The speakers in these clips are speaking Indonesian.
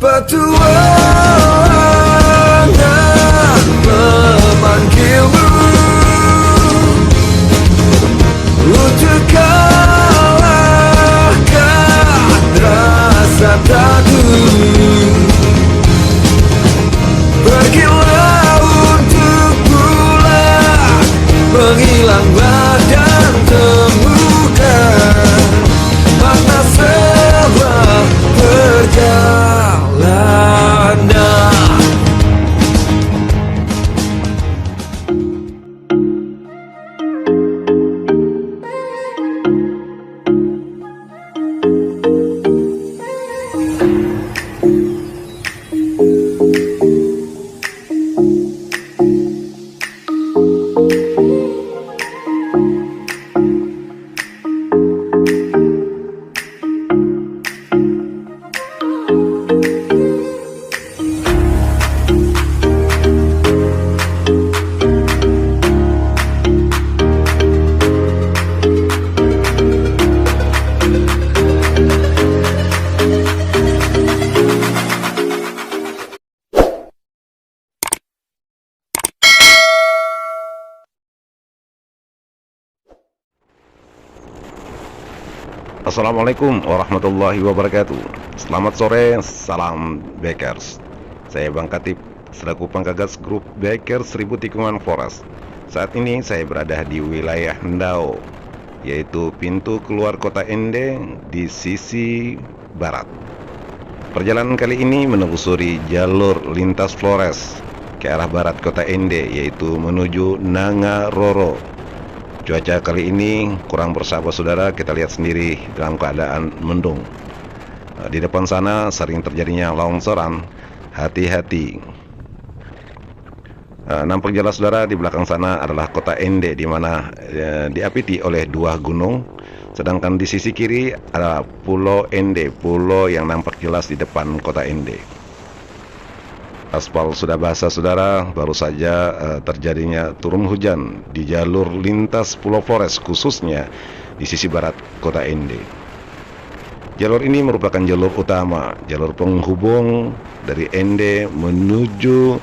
Petualangan memanggilmu untuk kalahkan rasa takut. Pergilah untuk pulang, menghilanglah dan temukan makna sebuah perjalanan. Assalamualaikum warahmatullahi wabarakatuh. Selamat sore, salam Bakers. Saya Bang Katib, selaku penggagas grup Bakers 1000 Tikungan Forest. Saat ini saya berada di wilayah Ndau, yaitu pintu keluar kota Ende di sisi barat. Perjalanan kali ini menelusuri jalur lintas Flores ke arah barat kota Ende, yaitu menuju Nangaroro. Cuaca kali ini kurang bersahabat saudara, kita lihat sendiri dalam keadaan mendung. Di depan sana sering terjadinya longsoran, hati-hati. Nampak jelas saudara, di belakang sana adalah kota Ende, di mana diapiti oleh dua gunung. Sedangkan di sisi kiri ada Pulau Ende, pulau yang nampak jelas di depan kota Ende. Aspal sudah basah saudara, baru saja terjadinya turun hujan di jalur lintas Pulau Flores, khususnya di sisi barat kota Ende. Jalur ini merupakan jalur utama, jalur penghubung dari Ende menuju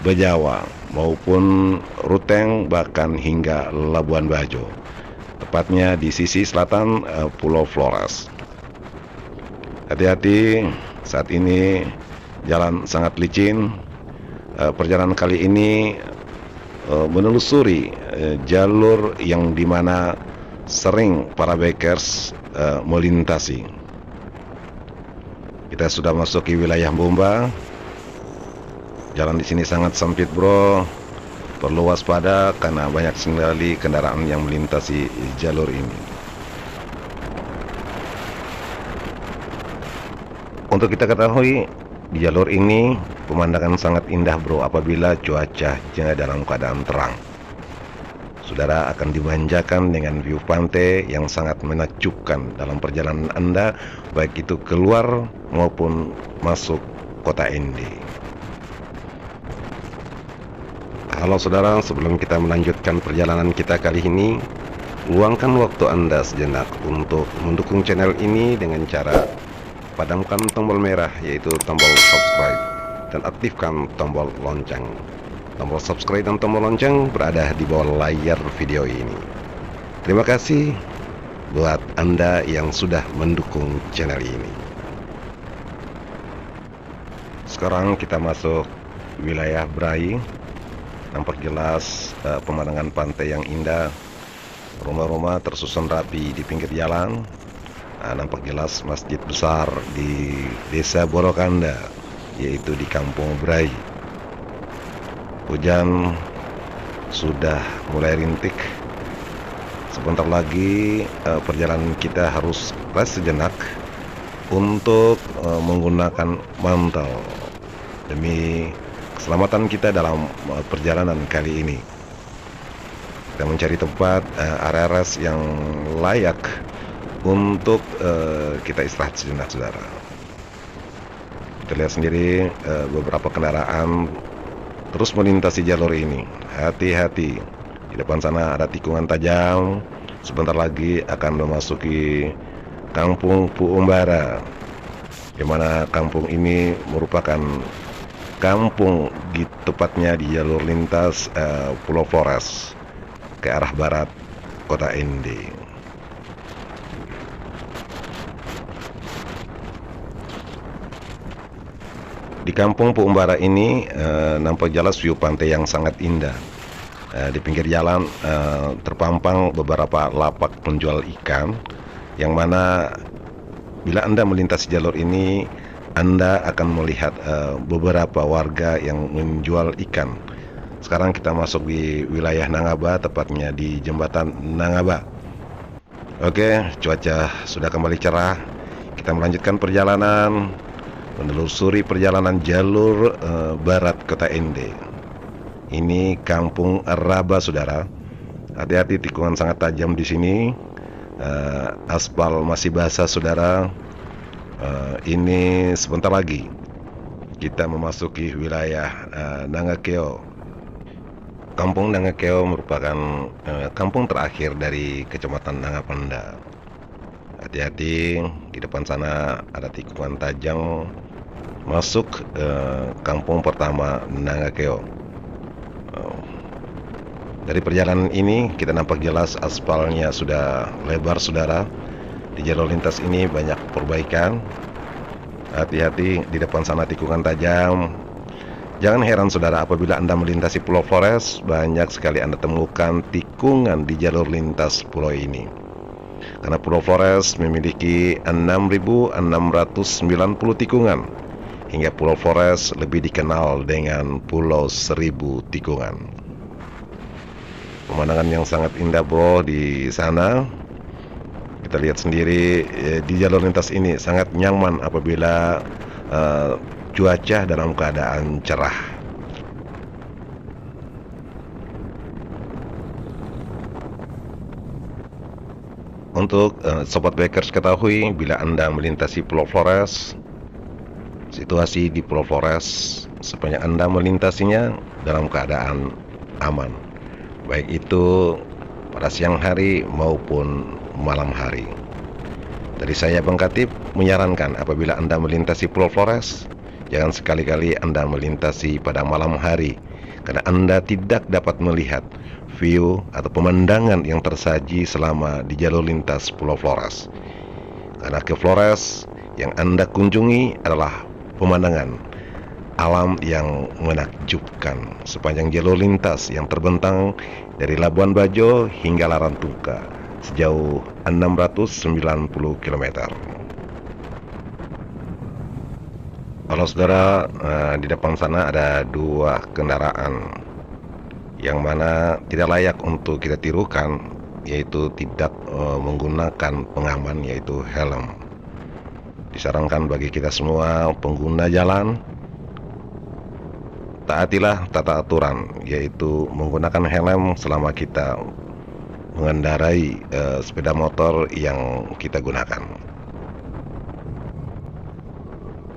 Bejawa maupun Ruteng, bahkan hingga Labuan Bajo, tepatnya di sisi selatan Pulau Flores. Hati-hati, saat ini jalan sangat licin. Perjalanan kali ini menelusuri jalur yang dimana sering para bikers melintasi. Kita sudah masuk ke wilayah Bomba. Jalan di sini sangat sempit bro, perlu waspada karena banyak sekali kendaraan yang melintasi jalur ini. Untuk kita ketahui, di jalur ini pemandangan sangat indah bro apabila cuacanya dalam keadaan terang. Saudara akan dimanjakan dengan view pantai yang sangat menakjubkan dalam perjalanan Anda, baik itu keluar maupun masuk kota Ende. Halo saudara, sebelum kita melanjutkan perjalanan kita kali ini, luangkan waktu Anda sejenak untuk mendukung channel ini dengan cara padamkan tombol merah, yaitu tombol subscribe, dan aktifkan tombol lonceng. Tombol subscribe dan tombol lonceng berada di bawah layar video ini. Terima kasih buat Anda yang sudah mendukung channel ini. Sekarang kita masuk wilayah Brai. Nampak jelas pemandangan pantai yang indah, rumah-rumah tersusun rapi di pinggir jalan. Nampak jelas masjid besar di desa Borokanda, yaitu di kampung Brai. Hujan sudah mulai rintik. Sebentar lagi perjalanan kita harus rest sejenak untuk menggunakan mantel demi keselamatan kita dalam perjalanan kali ini. Kita mencari tempat area rest yang layak untuk kita istirahat sejenak saudara. Kita lihat sendiri beberapa kendaraan terus melintasi jalur ini. Hati-hati, di depan sana ada tikungan tajam. Sebentar lagi akan memasuki kampung Puumbara. di mana kampung ini merupakan kampung tepatnya di jalur lintas Pulau Flores ke arah barat kota Ende. Di kampung Puumbara ini nampak jelas view pantai yang sangat indah. Di pinggir jalan terpampang beberapa lapak penjual ikan, yang mana bila Anda melintasi jalur ini, Anda akan melihat beberapa warga yang menjual ikan. Sekarang kita masuk di wilayah Nangaba, tepatnya di jembatan Nangaba. Oke, cuaca sudah kembali cerah. Kita melanjutkan perjalanan menelusuri perjalanan jalur barat kota Ende. Ini kampung Raba, saudara. Hati-hati, tikungan sangat tajam di sini. Aspal masih basah, saudara. Ini sebentar lagi kita memasuki wilayah Nangakeo. Kampung Nangakeo merupakan kampung terakhir dari Kecamatan Nangapanda. Hati-hati, di depan sana ada tikungan tajam masuk kampung pertama Nangakeo. Dari perjalanan ini kita nampak jelas aspalnya sudah lebar, saudara. Di jalur lintas ini banyak perbaikan. Hati-hati, di depan sana tikungan tajam. Jangan heran, saudara, apabila Anda melintasi Pulau Flores, banyak sekali Anda temukan tikungan di jalur lintas pulau ini. Karena Pulau Flores memiliki 6.690 tikungan, hingga Pulau Flores lebih dikenal dengan Pulau Seribu Tikungan. Pemandangan yang sangat indah, bro, di sana. Kita lihat sendiri di jalur lintas ini sangat nyaman apabila cuaca dalam keadaan cerah. Untuk Sobat Bikers ketahui, bila Anda melintasi Pulau Flores, situasi di Pulau Flores sepanjang Anda melintasinya dalam keadaan aman, baik itu pada siang hari maupun malam hari. Dari saya, Bang Katib, menyarankan apabila Anda melintasi Pulau Flores, jangan sekali-kali Anda melintasi pada malam hari, karena Anda tidak dapat melihat view atau pemandangan yang tersaji selama di jalur lintas Pulau Flores. Karena ke Flores yang Anda kunjungi adalah pemandangan alam yang menakjubkan sepanjang jalur lintas yang terbentang dari Labuan Bajo hingga Larantuka sejauh 690 km. Kalau saudara, di depan sana ada dua kendaraan yang mana tidak layak untuk kita tirukan, yaitu tidak menggunakan pengaman, yaitu helm. Disarankan bagi kita semua pengguna jalan, taatilah tata aturan, yaitu menggunakan helm selama kita mengendarai sepeda motor yang kita gunakan.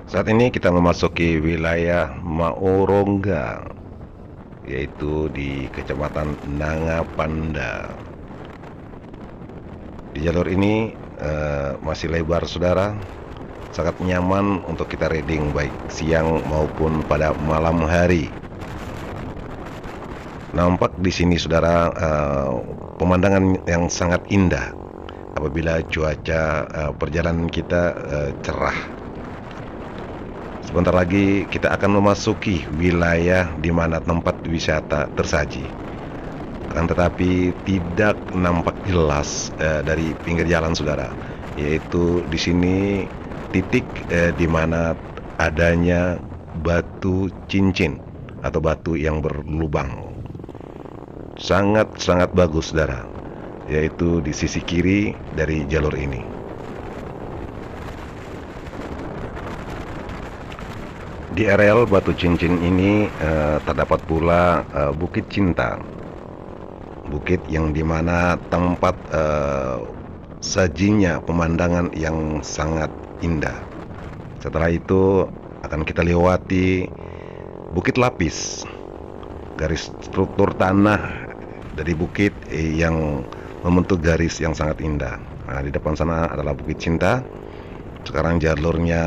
Saat ini kita memasuki wilayah Maurongga, yaitu di Kecamatan Nangapanda. Di jalur ini masih lebar, saudara, sangat nyaman untuk kita riding baik siang maupun pada malam hari. Nampak di sini, saudara, pemandangan yang sangat indah apabila cuaca perjalanan kita cerah. Sebentar lagi kita akan memasuki wilayah di mana tempat wisata tersaji. Akan tetapi tidak nampak jelas dari pinggir jalan, saudara. Yaitu di sini titik di mana adanya batu cincin atau batu yang berlubang. Sangat-sangat bagus, saudara. Yaitu di sisi kiri dari jalur ini. Di areal batu cincin ini terdapat pula Bukit Cinta, bukit yang dimana tempat sajinya pemandangan yang sangat indah. Setelah itu akan kita lewati Bukit Lapis, garis struktur tanah dari bukit yang membentuk garis yang sangat indah. Nah, di depan sana adalah Bukit Cinta. Sekarang jalurnya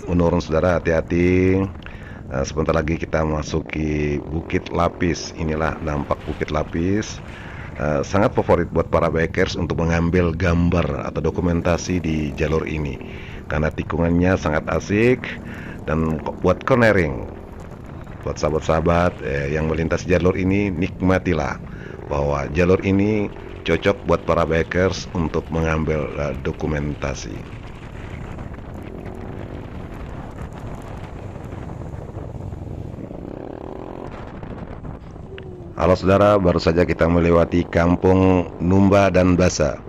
menurun saudara, hati-hati. Sebentar lagi kita masuki Bukit Lapis. Inilah nampak Bukit Lapis. Sangat favorit buat para bikers untuk mengambil gambar atau dokumentasi di jalur ini karena tikungannya sangat asik. Dan buat cornering, buat sahabat-sahabat yang melintas jalur ini, nikmatilah bahwa jalur ini cocok buat para bikers untuk mengambil dokumentasi. Halo saudara, baru saja kita melewati Kampung Numba dan Basa.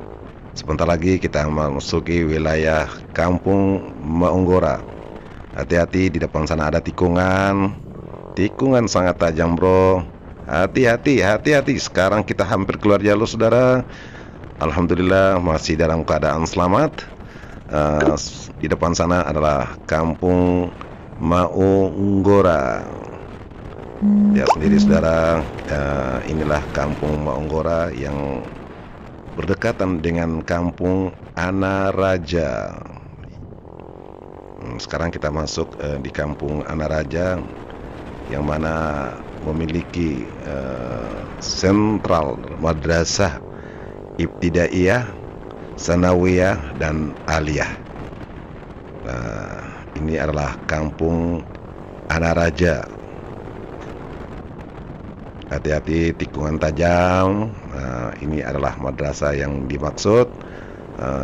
Sebentar lagi kita memasuki wilayah Kampung Maunggora. Hati-hati, di depan sana ada tikungan. Tikungan sangat tajam bro. Hati-hati, hati-hati. Sekarang kita hampir keluar jalur saudara. Alhamdulillah masih dalam keadaan selamat. Di depan sana adalah Kampung Maunggora. Ya sendiri saudara, inilah Kampung Maunggora yang berdekatan dengan Kampung Anaraja. Sekarang kita masuk di Kampung Anaraja yang mana memiliki sentral madrasah ibtidaiyah, sanawiyah, dan aliyah. Nah, ini adalah Kampung Anaraja. Hati-hati, tikungan tajam. Ini adalah madrasah yang dimaksud.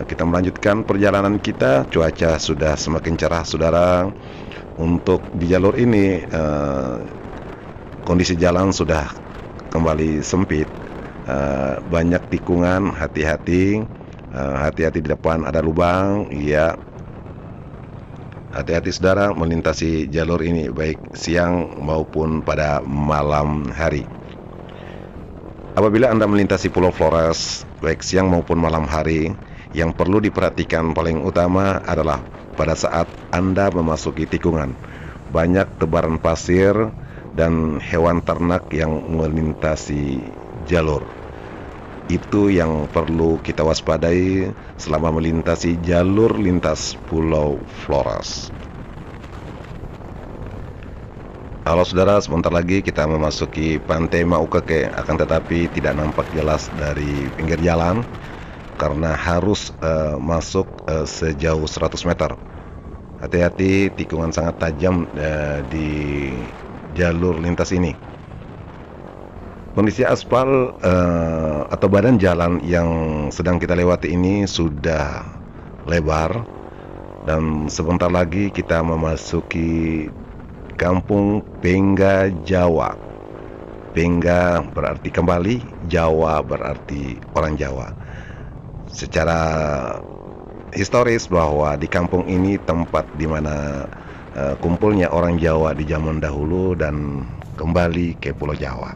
Kita melanjutkan perjalanan kita. Cuaca sudah semakin cerah saudara. Untuk di jalur ini kondisi jalan sudah kembali sempit. Banyak tikungan. Hati-hati. Hati-hati, di depan ada lubang. Iya. Hati-hati saudara melintasi jalur ini baik siang maupun pada malam hari. Apabila Anda melintasi Pulau Flores baik siang maupun malam hari, yang perlu diperhatikan paling utama adalah pada saat Anda memasuki tikungan. Banyak tebaran pasir dan hewan ternak yang melintasi jalur. Itu yang perlu kita waspadai selama melintasi jalur lintas Pulau Flores. Halo saudara, sebentar lagi kita memasuki Pantai Maukeke, akan tetapi tidak nampak jelas dari pinggir jalan karena harus masuk sejauh 100 meter. Hati-hati, tikungan sangat tajam di jalur lintas ini. Kondisi aspal atau badan jalan yang sedang kita lewati ini sudah lebar dan sebentar lagi kita memasuki Kampung Pengga Jawa. Pengga berarti kembali, Jawa berarti orang Jawa. Secara historis bahwa di kampung ini tempat di mana kumpulnya orang Jawa di zaman dahulu dan kembali ke Pulau Jawa.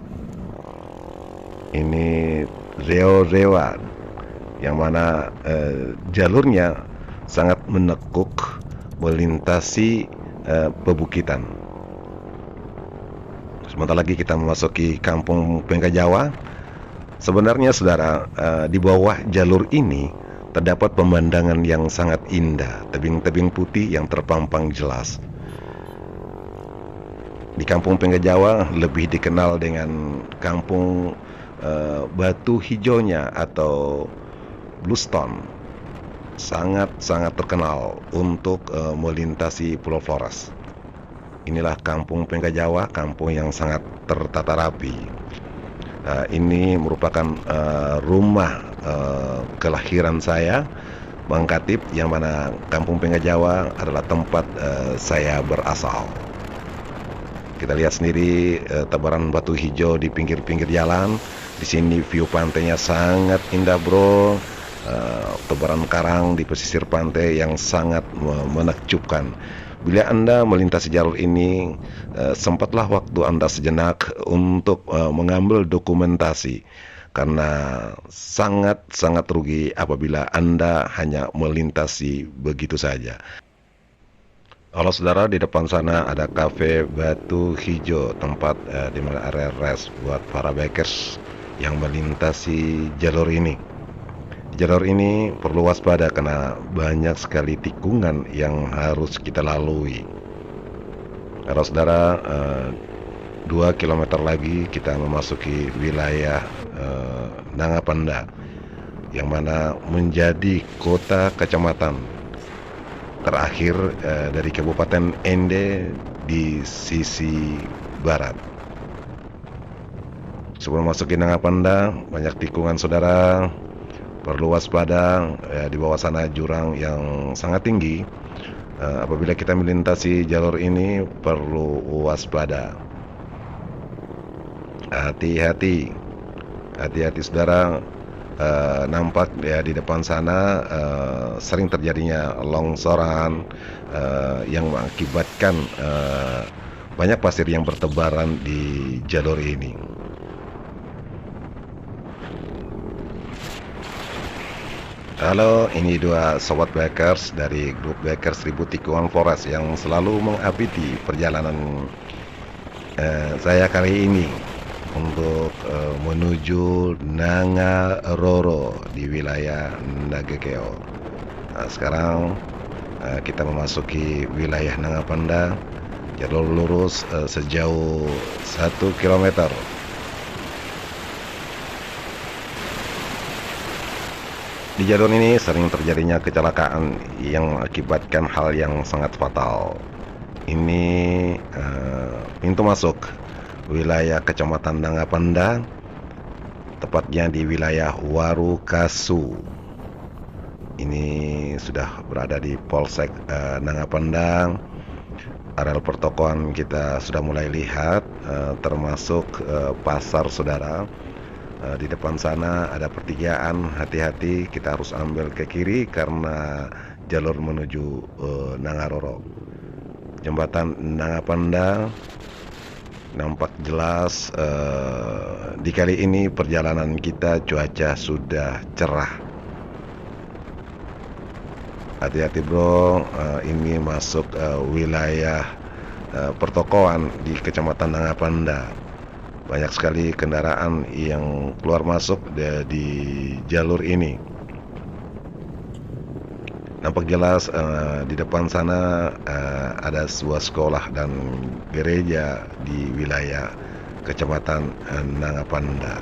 Ini Rewa-Rewa yang mana jalurnya sangat menekuk melintasi pebukitan. Sebentar lagi kita memasuki Kampung Pengga Jawa. Sebenarnya saudara, di bawah jalur ini terdapat pemandangan yang sangat indah, tebing-tebing putih yang terpampang jelas. Di Kampung Pengga Jawa lebih dikenal dengan Kampung Batu Hijaunya atau Bluestone. Sangat-sangat terkenal untuk melintasi Pulau Flores. Inilah Kampung Pengga Jawa, kampung yang sangat tertata rapi. Ini merupakan rumah kelahiran saya, Bang Katib, yang mana Kampung Pengga Jawa adalah tempat saya berasal. Kita lihat sendiri tebaran batu hijau di pinggir-pinggir jalan. Di sini view pantainya sangat indah bro. Tebaran karang di pesisir pantai yang sangat menakjubkan. Bila Anda melintasi jalur ini, sempatlah waktu Anda sejenak untuk mengambil dokumentasi, karena sangat-sangat rugi apabila Anda hanya melintasi begitu saja. Halo saudara, di depan sana ada kafe Batu Hijau, tempat di mana area rest buat para bikers yang melintasi jalur ini. Di jalur ini perlu waspada karena banyak sekali tikungan yang harus kita lalui. Kalau saudara 2 kilometer lagi kita memasuki wilayah Nangapanda, yang mana menjadi kota kecamatan terakhir dari Kabupaten Ende di sisi barat. Sebelum masuk ke Nangapanda, banyak tikungan saudara, perlu waspada. Di bawah sana jurang yang sangat tinggi. Apabila kita melintasi jalur ini perlu waspada. Hati-hati saudara. Nampak ya di depan sana sering terjadinya longsoran yang mengakibatkan banyak pasir yang bertebaran di jalur ini. Halo, ini dua sobat bikers dari grup Bikers Seribu Tikungan Forest yang selalu mengupdate perjalanan saya kali ini untuk menuju Nangaroro di wilayah Nagakeo. Nah, sekarang kita memasuki wilayah Nangapanda, jalur lurus sejauh 1 kilometer. Di jalur ini sering terjadinya kecelakaan yang mengakibatkan hal yang sangat fatal. Ini pintu masuk wilayah Kecamatan Nangapanda, tepatnya di wilayah Warukasu. Ini sudah berada di Polsek Nangapanda. Areal pertokoan kita sudah mulai lihat, termasuk pasar saudara. Di depan sana ada pertigaan, hati-hati, kita harus ambil ke kiri karena jalur menuju Nangaroro. Jembatan Nangapanda nampak jelas. Di kali ini perjalanan kita cuaca sudah cerah. Hati-hati bro, ini masuk wilayah pertokoan di Kecamatan Nangapanda. Banyak sekali kendaraan yang keluar masuk di jalur ini. Nampak jelas di depan sana ada sebuah sekolah dan gereja di wilayah Kecamatan Nangapanda.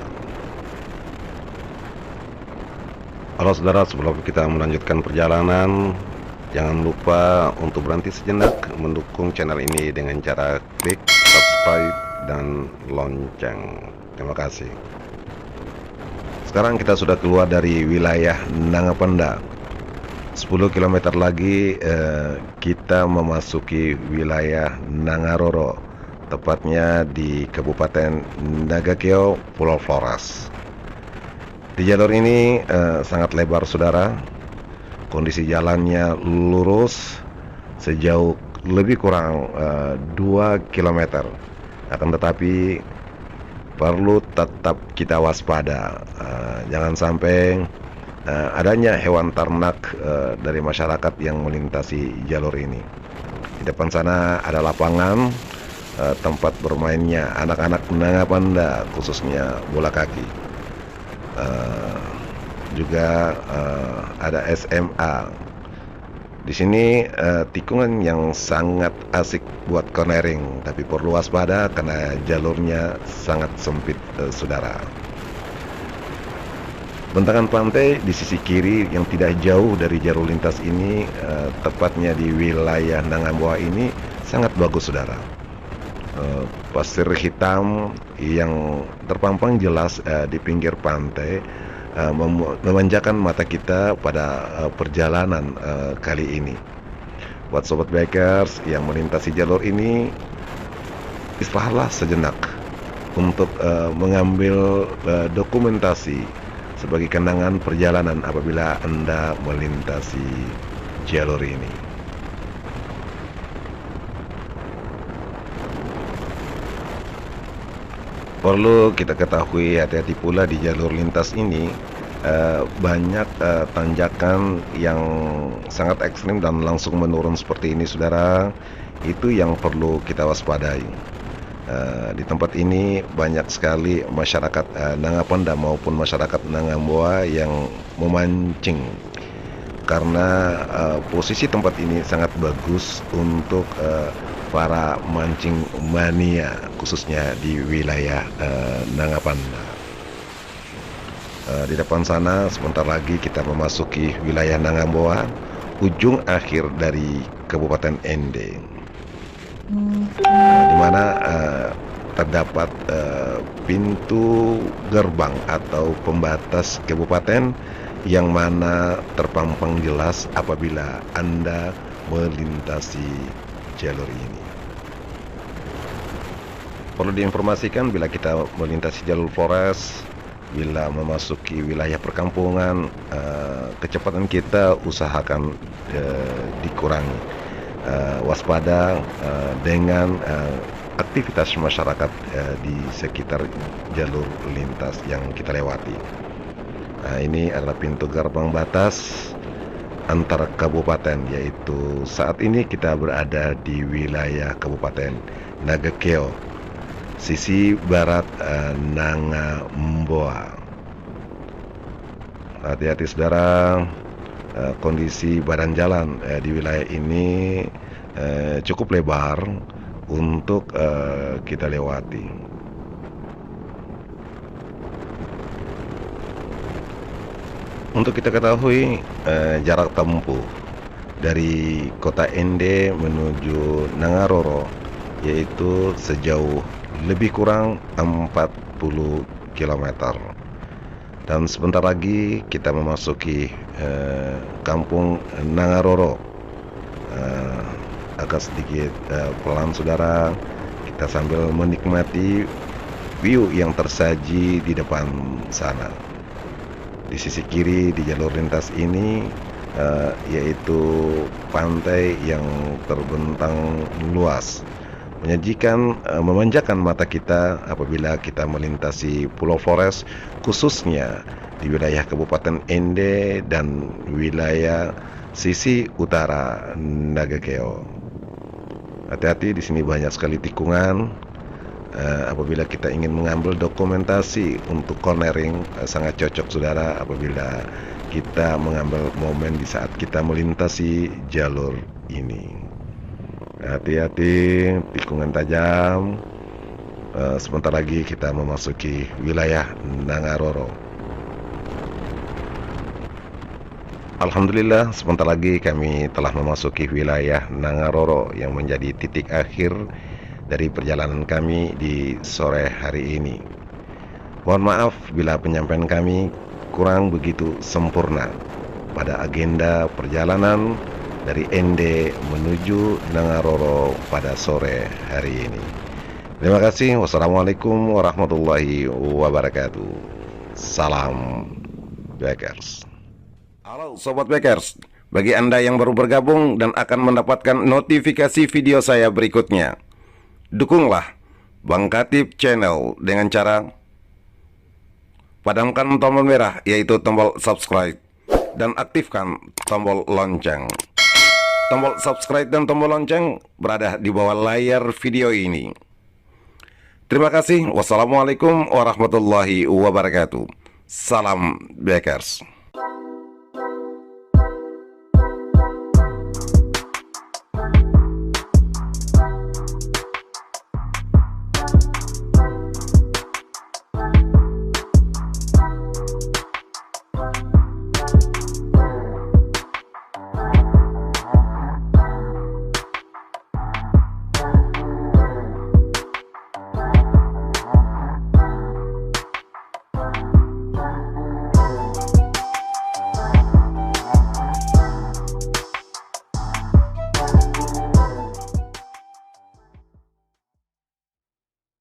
Halo saudara, sebelum kita melanjutkan perjalanan, jangan lupa untuk berhenti sejenak mendukung channel ini dengan cara klik subscribe dan lonceng. Terima kasih. Sekarang kita sudah keluar dari wilayah Nangapanda. 10 km lagi kita memasuki wilayah Nangaroro, tepatnya di Kabupaten Nagakeo, Pulau Flores. Di jalur ini sangat lebar saudara. Kondisi jalannya lurus sejauh lebih kurang 2 km. Akan tetapi perlu tetap kita waspada, jangan sampai adanya hewan ternak dari masyarakat yang melintasi jalur ini. Di depan sana ada lapangan tempat bermainnya anak-anak Nangapanda, khususnya bola kaki. Juga ada SMA. Di sini tikungan yang sangat asik buat cornering, tapi perlu waspada karena jalurnya sangat sempit saudara. Bentangan pantai di sisi kiri yang tidak jauh dari jalur lintas ini, tepatnya di wilayah Nangamboa ini sangat bagus saudara. Pasir hitam yang terpampang jelas di pinggir pantai memanjakan mata kita pada perjalanan kali ini. Buat sobat bikers yang melintasi jalur ini, istirahatlah sejenak untuk mengambil dokumentasi sebagai kenangan perjalanan apabila Anda melintasi jalur ini. Perlu kita ketahui, hati-hati pula di jalur lintas ini banyak tanjakan yang sangat ekstrim dan langsung menurun seperti ini saudara. Itu yang perlu kita waspadai. Di tempat ini banyak sekali masyarakat Nangapanda maupun masyarakat Nangamboa yang memancing, karena posisi tempat ini sangat bagus untuk para mancing mania, khususnya di wilayah Nangapanda. Di depan sana sebentar lagi kita memasuki wilayah Nangamboa, ujung akhir dari Kabupaten Ende, di mana terdapat pintu gerbang atau pembatas kabupaten yang mana terpampang jelas apabila Anda melintasi jalur ini. Perlu diinformasikan, bila kita melintasi jalur Flores, bila memasuki wilayah perkampungan, kecepatan kita usahakan dikurangi. Waspada dengan aktivitas masyarakat di sekitar jalur lintas yang kita lewati. Ini adalah pintu gerbang batas antar kabupaten, yaitu saat ini kita berada di wilayah Kabupaten Nagakeo, sisi barat Nangamboa. Hati-hati saudara, kondisi badan jalan di wilayah ini cukup lebar untuk kita lewati. Untuk kita ketahui, jarak tempuh dari kota Ende menuju Nangaroro yaitu sejauh lebih kurang 40 km. Dan sebentar lagi kita memasuki kampung Nangaroro. Agak sedikit pelan saudara, kita sambil menikmati view yang tersaji di depan sana. Di sisi kiri di jalur lintas ini yaitu pantai yang terbentang luas, menyajikan memanjakan mata kita apabila kita melintasi Pulau Flores, khususnya di wilayah Kabupaten Ende dan wilayah sisi utara Nagakeo. Hati-hati, di sini banyak sekali tikungan. Apabila kita ingin mengambil dokumentasi untuk cornering, sangat cocok saudara apabila kita mengambil momen di saat kita melintasi jalur ini. Hati-hati, tikungan tajam. Sebentar lagi kita memasuki wilayah Nangaroro. Alhamdulillah, sebentar lagi kami telah memasuki wilayah Nangaroro yang menjadi titik akhir dari perjalanan kami di sore hari ini. Mohon maaf bila penyampaian kami kurang begitu sempurna pada agenda perjalanan dari Ende menuju Nangaroro pada sore hari ini. Terima kasih. Wassalamualaikum warahmatullahi wabarakatuh. Salam Bakers. Halo Sobat Bakers, bagi Anda yang baru bergabung dan akan mendapatkan notifikasi video saya berikutnya, dukunglah Bang Katib Channel dengan cara padamkan tombol merah yaitu tombol subscribe dan aktifkan tombol lonceng. Tombol subscribe dan tombol lonceng berada di bawah layar video ini. Terima kasih. Wassalamualaikum warahmatullahi wabarakatuh. Salam Bakers.